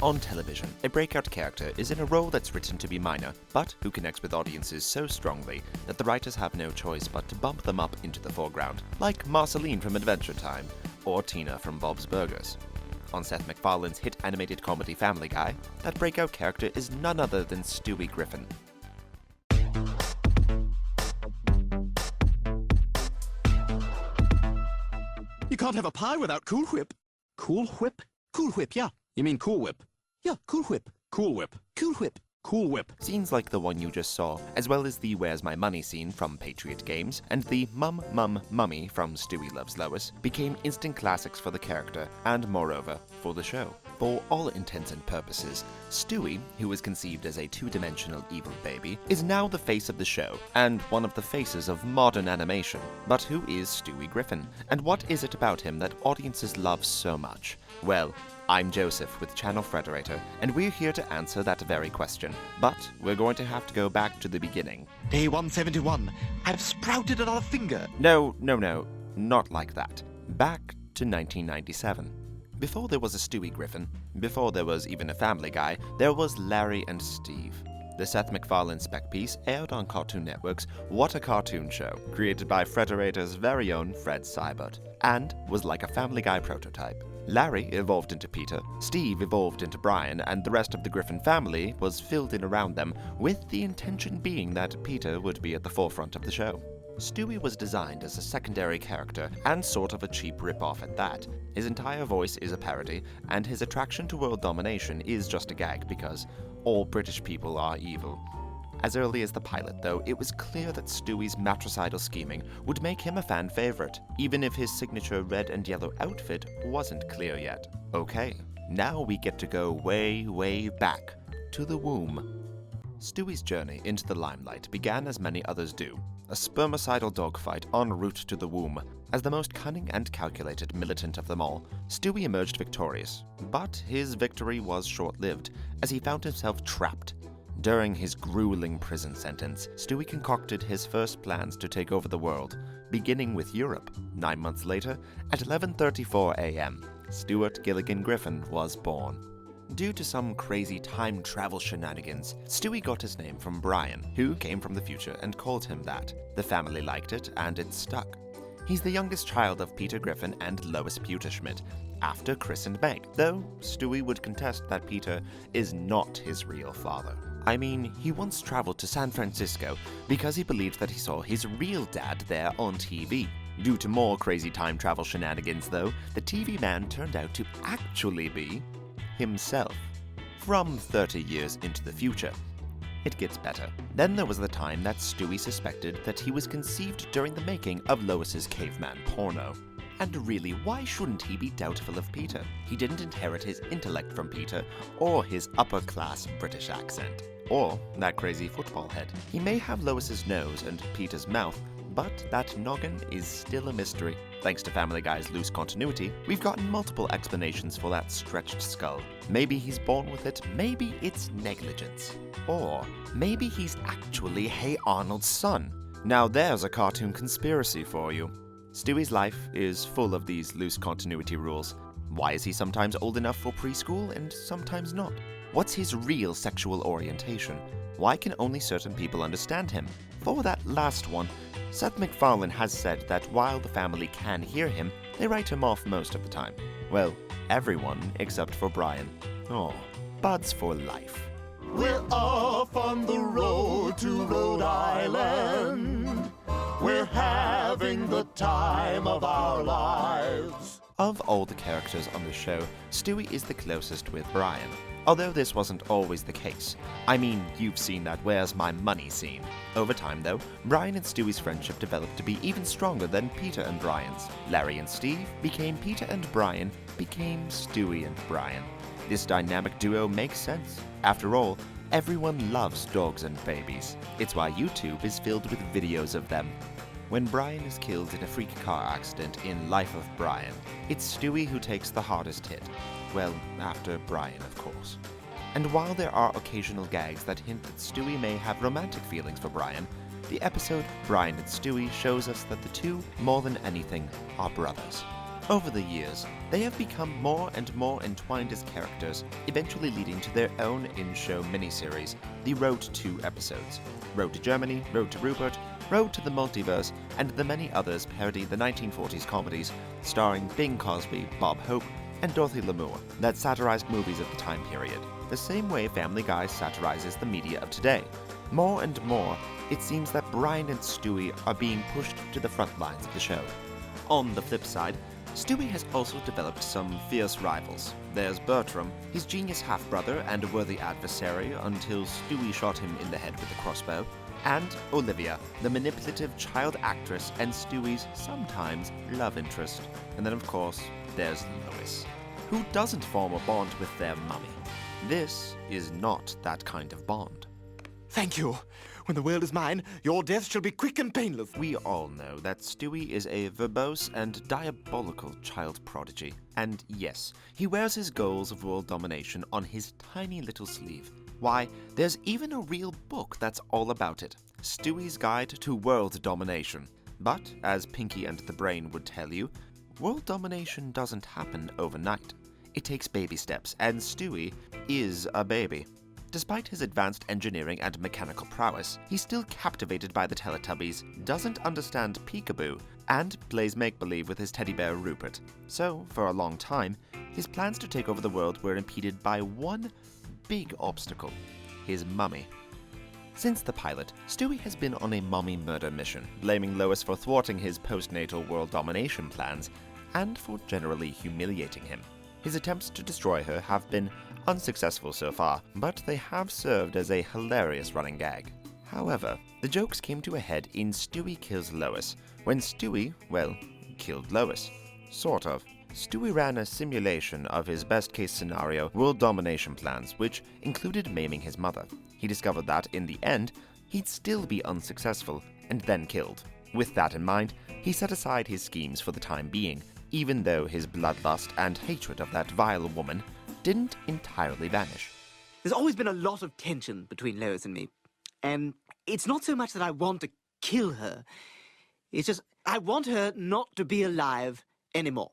On television, a breakout character is in a role that's written to be minor, but who connects with audiences so strongly that the writers have no choice but to bump them up into the foreground, like Marceline from Adventure Time, or Tina from Bob's Burgers. On Seth MacFarlane's hit animated comedy Family Guy, that breakout character is none other than Stewie Griffin. You can't have a pie without Cool Whip. Cool Whip? Cool Whip, yeah. You mean Cool Whip? Yeah, Cool Whip. Cool Whip. Cool Whip. Cool Whip. Scenes like the one you just saw, as well as the Where's My Money scene from Patriot Games, and the Mum Mum Mummy from Stewie Loves Lois, became instant classics for the character, and moreover, for the show. For all intents and purposes, Stewie, who was conceived as a two-dimensional evil baby, is now the face of the show, and one of the faces of modern animation. But who is Stewie Griffin, and what is it about him that audiences love so much? Well, I'm Joseph with ChannelFrederator, and we're here to answer that very question. But we're going to have to go back to the beginning. Day 171. I've sprouted another finger. No, not like that. Back to 1997. Before there was a Stewie Griffin, before there was even a Family Guy, there was Larry and Steve. The Seth MacFarlane spec piece aired on Cartoon Network's What a Cartoon Show, created by Frederator's very own Fred Seibert, and was like a Family Guy prototype. Larry evolved into Peter, Steve evolved into Brian, and the rest of the Griffin family was filled in around them, with the intention being that Peter would be at the forefront of the show. Stewie was designed as a secondary character, and sort of a cheap rip-off at that. His entire voice is a parody, and his attraction to world domination is just a gag because all British people are evil. As early as the pilot, though, it was clear that Stewie's matricidal scheming would make him a fan favorite, even if his signature red and yellow outfit wasn't clear yet. Okay, now we get to go way, way back to the womb. Stewie's journey into the limelight began as many others do, a spermicidal dogfight en route to the womb. As the most cunning and calculated militant of them all, Stewie emerged victorious, but his victory was short-lived, as he found himself trapped. During his grueling prison sentence, Stewie concocted his first plans to take over the world, beginning with Europe. 9 months later, at 11:34 a.m., Stuart Gilligan Griffin was born. Due to some crazy time travel shenanigans, Stewie got his name from Brian, who came from the future and called him that. The family liked it, and it stuck. He's the youngest child of Peter Griffin and Lois Pewterschmidt, after Chris and Meg, though Stewie would contest that Peter is not his real father. I mean, he once traveled to San Francisco because he believed that he saw his real dad there on TV. Due to more crazy time travel shenanigans, though, the TV man turned out to actually be himself, from 30 years into the future. It gets better. Then there was the time that Stewie suspected that he was conceived during the making of Lois's caveman porno. And really, why shouldn't he be doubtful of Peter? He didn't inherit his intellect from Peter, or his upper-class British accent, or that crazy football head. He may have Lois's nose and Peter's mouth, but that noggin is still a mystery. Thanks to Family Guy's loose continuity, we've gotten multiple explanations for that stretched skull. Maybe he's born with it, maybe it's negligence. Or maybe he's actually Hey Arnold's son. Now there's a cartoon conspiracy for you. Stewie's life is full of these loose continuity rules. Why is he sometimes old enough for preschool and sometimes not? What's his real sexual orientation? Why can only certain people understand him? For that last one, Seth MacFarlane has said that while the family can hear him, they write him off most of the time. Well, everyone except for Brian. Oh, buds for life. We're off on the road to Rhode Island. We're having the time of our lives. Of all the characters on the show, Stewie is the closest with Brian. Although this wasn't always the case. I mean, you've seen that Where's My Money scene. Over time, though, Brian and Stewie's friendship developed to be even stronger than Peter and Brian's. Larry and Steve became Peter and Brian became Stewie and Brian. This dynamic duo makes sense. After all, everyone loves dogs and babies. It's why YouTube is filled with videos of them. When Brian is killed in a freak car accident in Life of Brian, it's Stewie who takes the hardest hit. Well, after Brian, of course. And while there are occasional gags that hint that Stewie may have romantic feelings for Brian, the episode Brian and Stewie shows us that the two, more than anything, are brothers. Over the years, they have become more and more entwined as characters, eventually leading to their own in-show miniseries, The Road to Episodes. Road to Germany, Road to Rupert, Road to the Multiverse, and the many others parody the 1940s comedies starring Bing Crosby, Bob Hope, and Dorothy Lamour that satirized movies of the time period, the same way Family Guy satirizes the media of today. More and more, it seems that Brian and Stewie are being pushed to the front lines of the show. On the flip side, Stewie has also developed some fierce rivals. There's Bertram, his genius half-brother and a worthy adversary until Stewie shot him in the head with a crossbow, and Olivia, the manipulative child actress and Stewie's sometimes love interest. And then of course, there's Lois, who doesn't form a bond with their mummy. This is not that kind of bond. Thank you. When the world is mine, your death shall be quick and painless. We all know that Stewie is a verbose and diabolical child prodigy. And yes, he wears his goals of world domination on his tiny little sleeve. Why, there's even a real book that's all about it, Stewie's Guide to World Domination. But, as Pinky and the Brain would tell you, world domination doesn't happen overnight. It takes baby steps, and Stewie is a baby. Despite his advanced engineering and mechanical prowess, he's still captivated by the Teletubbies, doesn't understand peekaboo, and plays make-believe with his teddy bear Rupert. So, for a long time, his plans to take over the world were impeded by one big obstacle: his mummy. Since the pilot, Stewie has been on a mummy murder mission, blaming Lois for thwarting his postnatal world domination plans, and for generally humiliating him. His attempts to destroy her have been unsuccessful so far, but they have served as a hilarious running gag. However, the jokes came to a head in Stewie Kills Lois, when Stewie, well, killed Lois. Sort of. Stewie ran a simulation of his best-case scenario world domination plans, which included maiming his mother. He discovered that, in the end, he'd still be unsuccessful, and then killed. With that in mind, he set aside his schemes for the time being, even though his bloodlust and hatred of that vile woman didn't entirely vanish. There's always been a lot of tension between Lois and me. And it's not so much that I want to kill her. It's just, I want her not to be alive anymore.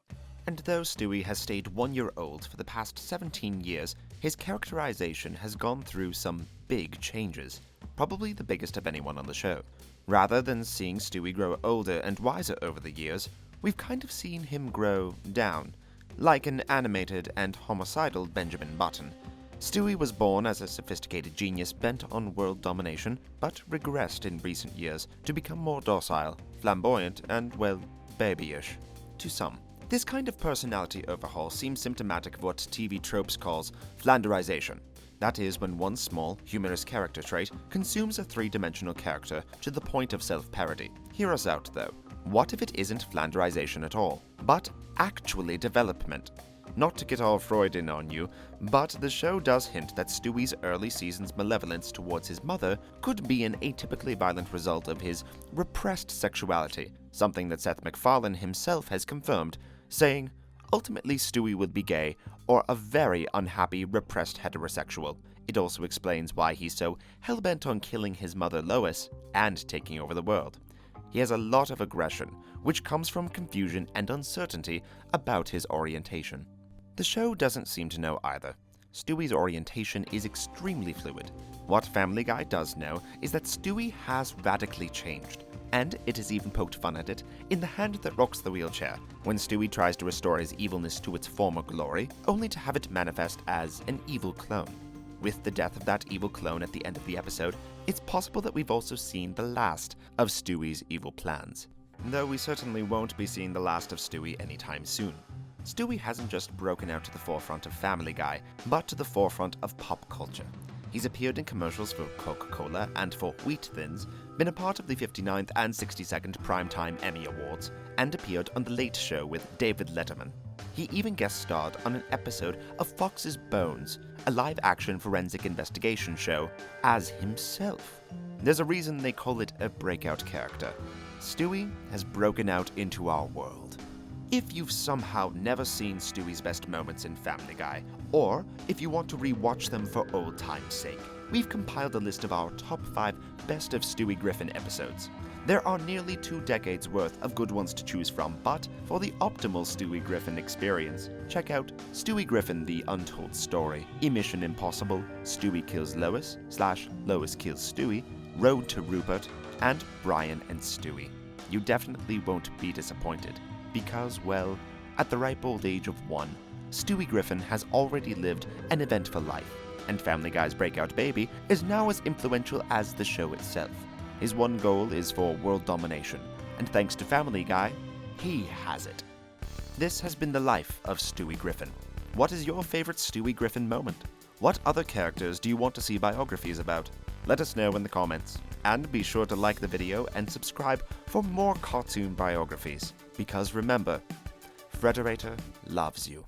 And though Stewie has stayed 1 year old for the past 17 years, his characterization has gone through some big changes, probably the biggest of anyone on the show. Rather than seeing Stewie grow older and wiser over the years, we've kind of seen him grow down, like an animated and homicidal Benjamin Button. Stewie was born as a sophisticated genius bent on world domination, but regressed in recent years to become more docile, flamboyant, and, well, babyish. To some. This kind of personality overhaul seems symptomatic of what TV tropes calls flanderization. That is, when one small, humorous character trait consumes a three-dimensional character to the point of self-parody. Hear us out, though. What if it isn't flanderization at all, but actually development? Not to get all Freudian on you, but the show does hint that Stewie's early season's malevolence towards his mother could be an atypically violent result of his repressed sexuality, something that Seth MacFarlane himself has confirmed, saying, ultimately Stewie would be gay or a very unhappy, repressed heterosexual. It also explains why he's so hellbent on killing his mother Lois and taking over the world. He has a lot of aggression, which comes from confusion and uncertainty about his orientation. The show doesn't seem to know either. Stewie's orientation is extremely fluid. What Family Guy does know is that Stewie has radically changed, and it has even poked fun at it in The Hand That Rocks the Wheelchair, when Stewie tries to restore his evilness to its former glory, only to have it manifest as an evil clone. With the death of that evil clone at the end of the episode, it's possible that we've also seen the last of Stewie's evil plans. Though we certainly won't be seeing the last of Stewie anytime soon. Stewie hasn't just broken out to the forefront of Family Guy, but to the forefront of pop culture. He's appeared in commercials for Coca-Cola and for Wheat Thins, been a part of the 59th and 62nd Primetime Emmy Awards, and appeared on The Late Show with David Letterman. He even guest starred on an episode of Fox's Bones, a live-action forensic investigation show, as himself. There's a reason they call it a breakout character. Stewie has broken out into our world. If you've somehow never seen Stewie's best moments in Family Guy, or if you want to re-watch them for old time's sake, we've compiled a list of our top 5 best of Stewie Griffin episodes. There are nearly 2 decades worth of good ones to choose from, but for the optimal Stewie Griffin experience, check out Stewie Griffin The Untold Story, Mission Impossible, Stewie Kills Lois, /Lois Kills Stewie, Road to Rupert, and Brian and Stewie. You definitely won't be disappointed, because, well, at the ripe old age of 1, Stewie Griffin has already lived an eventful life, and Family Guy's breakout baby is now as influential as the show itself. His one goal is for world domination, and thanks to Family Guy, he has it. This has been the life of Stewie Griffin. What is your favorite Stewie Griffin moment? What other characters do you want to see biographies about? Let us know in the comments. And be sure to like the video and subscribe for more cartoon biographies. Because remember, Frederator loves you.